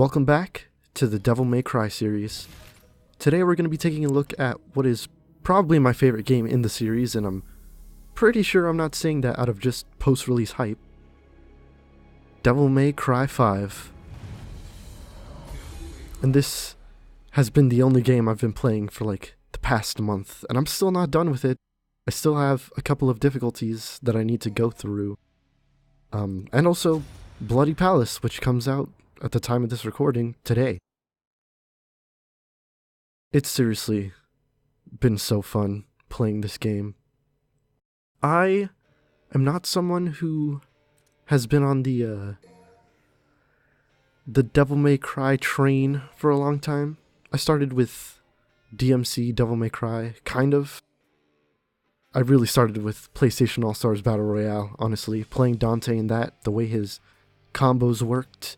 Welcome back to the Devil May Cry series. Today we're going to be taking a look at what is probably my favorite game in the series, and I'm pretty sure I'm not saying that out of just post-release hype. Devil May Cry 5. And this has been the only game I've been playing for like the past month, and I'm still not done with it. I still have a couple of difficulties that I need to go through. And also Bloody Palace, which comes out at the time of this recording today. It's seriously been so fun playing this game. I am not someone who has been on the Devil May Cry train for a long time. I started with DMC Devil May Cry, kind of. I really started with PlayStation All-Stars Battle Royale, honestly. Playing Dante in that, the way his combos worked.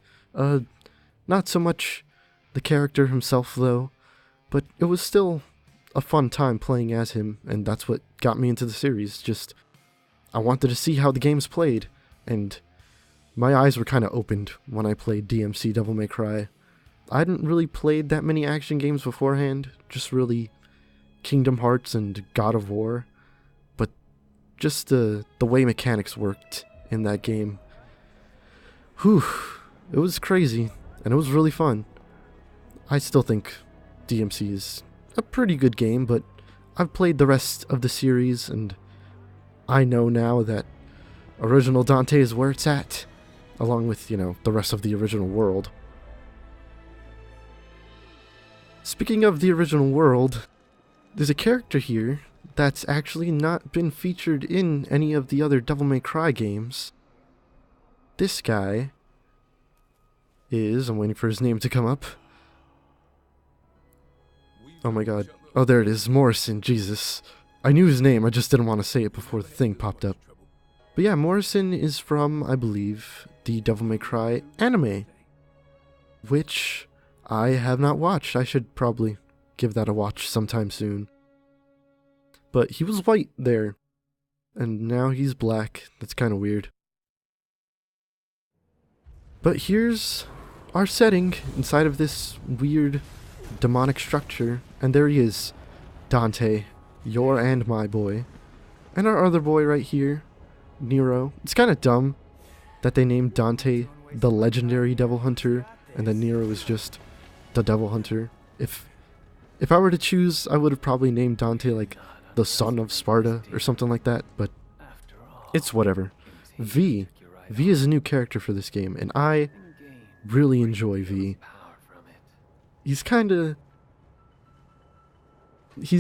Not so much the character himself, though, but it was still a fun time playing as him, and that's what got me into the series. Just, I wanted to see how the game's played, and my eyes were kind of opened when I played DMC Devil May Cry. I hadn't really played that many action games beforehand, just really Kingdom Hearts and God of War, but just the way mechanics worked in that game. Whew, it was crazy, and it was really fun. I still think DMC is a pretty good game, but I've played the rest of the series, and I know now that original Dante is where it's at, along with, the rest of the original world. Speaking of the original world, there's a character here that's actually not been featured in any of the other Devil May Cry games. This guy is, I'm waiting for his name to come up. Oh my god. Oh, there it is, Morrison, Jesus. I knew his name, I just didn't want to say it before the thing popped up. But yeah, Morrison is from, I believe, the Devil May Cry anime, which I have not watched. I should probably give that a watch sometime soon. But he was white there, and now he's black. That's kind of weird. But here's our setting inside of this weird demonic structure, and there he is, Dante, your and my boy, and our other boy right here, Nero. It's kind of dumb that they named Dante the legendary Devil Hunter, and then Nero is just the Devil Hunter. If I were to choose, I would have probably named Dante like the Son of Sparta or something like that, but it's whatever. V is a new character for this game, and I really enjoy V. He's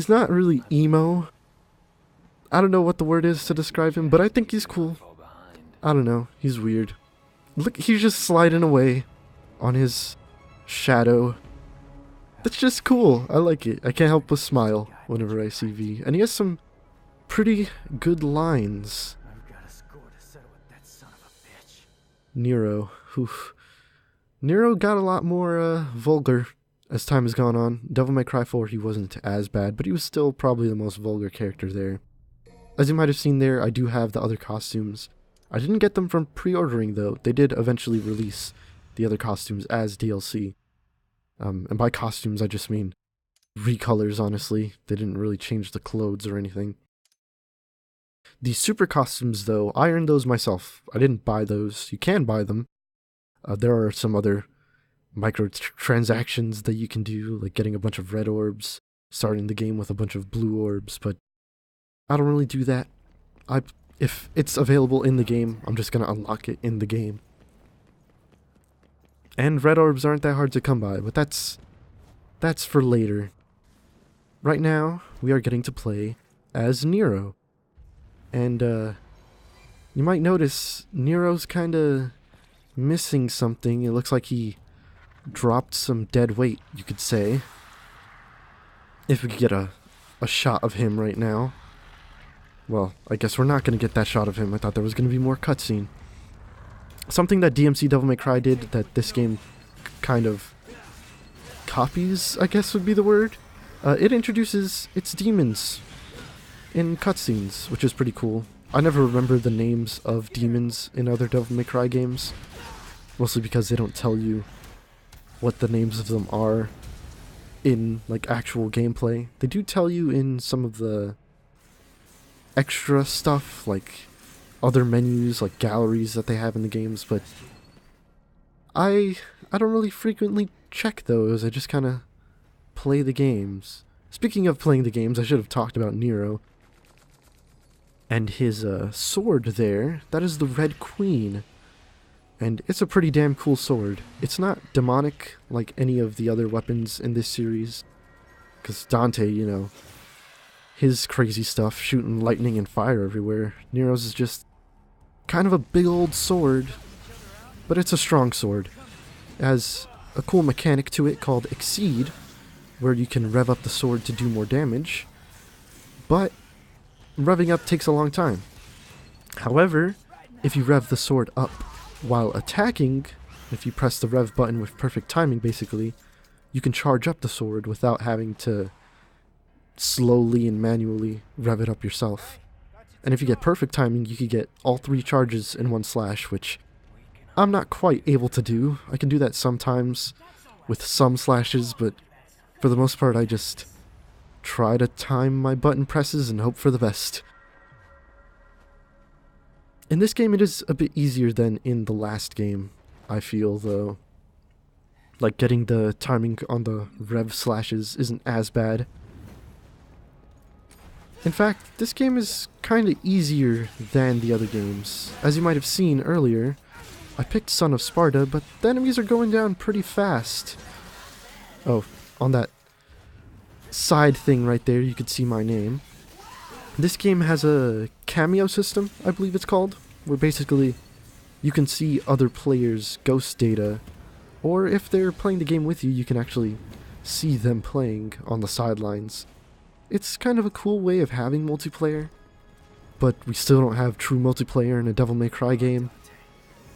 not really emo. I don't know what the word is to describe him, but I think he's cool. I don't know, he's weird. Look, he's just sliding away on his shadow. That's just cool. I like it. I can't help but smile whenever I see V. And he has some pretty good lines. Nero. Oof. Nero got a lot more vulgar as time has gone on. Devil May Cry 4, he wasn't as bad, but he was still probably the most vulgar character there. As you might have seen there, I do have the other costumes. I didn't get them from pre-ordering, though. They did eventually release the other costumes as DLC. And by costumes, I just mean recolors, honestly. They didn't really change the clothes or anything. The super costumes, though, I earned those myself. I didn't buy those. You can buy them. There are some other microtransactions that you can do, like getting a bunch of red orbs, starting the game with a bunch of blue orbs, but I don't really do that. If it's available in the game, I'm just going to unlock it in the game. And red orbs aren't that hard to come by, but that's for later. Right now, we are getting to play as Nero. And, you might notice Nero's kinda missing something. It looks like he dropped some dead weight, you could say. If we could get a shot of him right now. Well, I guess we're not gonna get that shot of him. I thought there was gonna be more cutscene. Something that DMC Devil May Cry did that this game kind of copies, I guess would be the word. It introduces its demons in cutscenes, which is pretty cool. I never remember the names of demons in other Devil May Cry games, mostly because they don't tell you what the names of them are in like actual gameplay. They do tell you in some of the extra stuff, like other menus, like galleries that they have in the games, but I don't really frequently check those. I just kind of play the games. Speaking of playing the games, I should have talked about Nero and his sword there. That is the Red Queen, and it's a pretty damn cool sword. It's not demonic like any of the other weapons in this series, because Dante, you know, his crazy stuff, shooting lightning and fire everywhere. Nero's is just kind of a big old sword, but it's a strong sword. It has a cool mechanic to it called Exceed, where you can rev up the sword to do more damage, but revving up takes a long time. However, if you rev the sword up while attacking, if you press the rev button with perfect timing basically, you can charge up the sword without having to slowly and manually rev it up yourself. And if you get perfect timing, you could get all 3 charges in one slash, which I'm not quite able to do. I can do that sometimes with some slashes, but for the most part I just try to time my button presses and hope for the best. In this game it is a bit easier than in the last game, I feel, though. Like, getting the timing on the rev slashes isn't as bad. In fact, this game is kinda easier than the other games. As you might have seen earlier, I picked Son of Sparta, but the enemies are going down pretty fast. Oh, on that side thing right there, you could see my name. This game has a cameo system, I believe it's called, where basically you can see other players' ghost data, or if they're playing the game with you, you can actually see them playing on the sidelines. It's kind of a cool way of having multiplayer, but we still don't have true multiplayer in a Devil May Cry game,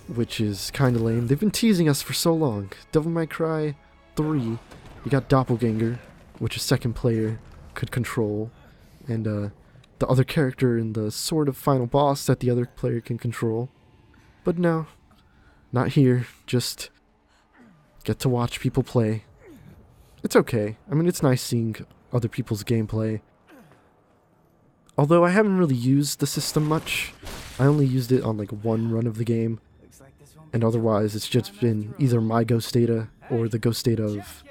which is kinda lame. They've been teasing us for so long. Devil May Cry 3, you got Doppelganger, which a second player could control, and the other character in the sort of final boss that the other player can control. But no, not here. Just get to watch people play. It's okay. I mean, it's nice seeing other people's gameplay. Although I haven't really used the system much. I only used it on like one run of the game, and otherwise it's just been either my ghost data or the ghost data of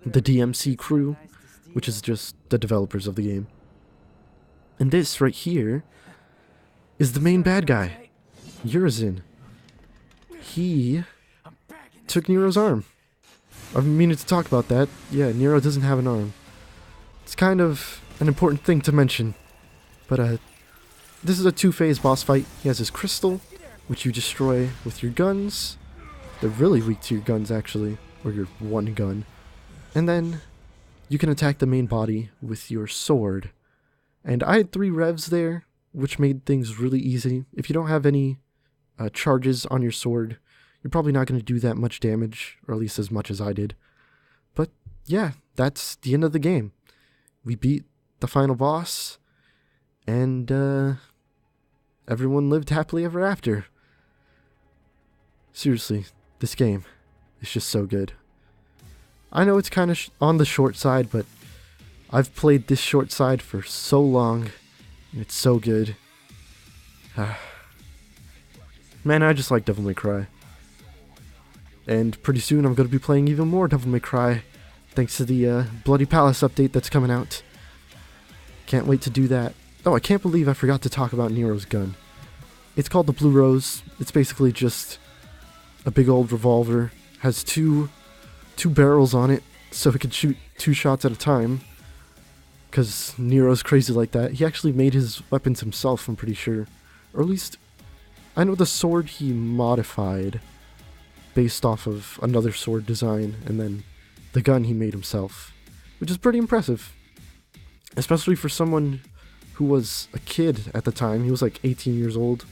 the DMC crew, which is just the developers of the game. And this right here is the main bad guy, Urizen. He took Nero's arm. I've been meaning to talk about that. Yeah, Nero doesn't have an arm. It's kind of an important thing to mention. But this is a 2-phase boss fight. He has his crystal, which you destroy with your guns. They're really weak to your guns, actually, or your one gun. And then you can attack the main body with your sword. And I had 3 revs there, which made things really easy. If you don't have any charges on your sword, you're probably not going to do that much damage, or at least as much as I did. But yeah, that's the end of the game. We beat the final boss, and everyone lived happily ever after. Seriously, this game is just so good. I know it's kind of on the short side, but I've played this short side for so long, and it's so good. Man, I just like Devil May Cry. And pretty soon I'm going to be playing even more Devil May Cry, thanks to the Bloody Palace update that's coming out. Can't wait to do that. Oh, I can't believe I forgot to talk about Nero's gun. It's called the Blue Rose. It's basically just a big old revolver. Has two barrels on it, so it can shoot 2 shots at a time. Because Nero's crazy like that. He actually made his weapons himself, I'm pretty sure. Or at least, I know the sword he modified based off of another sword design, and then the gun he made himself, which is pretty impressive, especially for someone who was a kid at the time. He was like 18 years old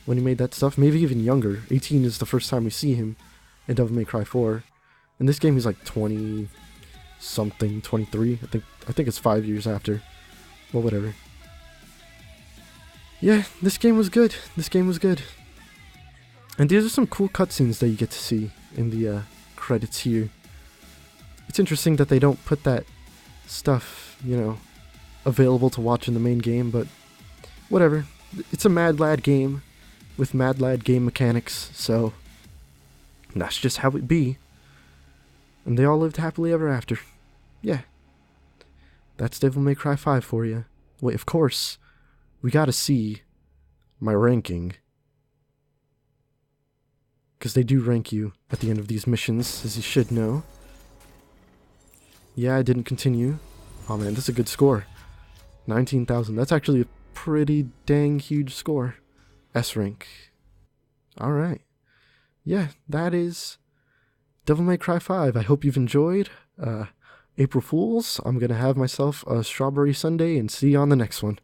when he made that stuff, maybe even younger. 18 is the first time we see him in Devil May Cry 4. In this game he's like 20 something, 23. I think it's 5 years after. Well, whatever. Yeah, this game was good. And these are some cool cutscenes that you get to see in the credits here. It's interesting that they don't put that stuff, available to watch in the main game, but whatever. It's a Mad Lad game with Mad Lad game mechanics, so that's just how it be. And they all lived happily ever after. Yeah. That's Devil May Cry 5 for you. Wait, of course, we gotta see my ranking. Because they do rank you at the end of these missions, as you should know. Yeah, I didn't continue. Oh man, that's a good score. 19,000. That's actually a pretty dang huge score. S rank. Alright. Yeah, that is Devil May Cry 5. I hope you've enjoyed. April Fools, I'm gonna have myself a strawberry sundae and see you on the next one.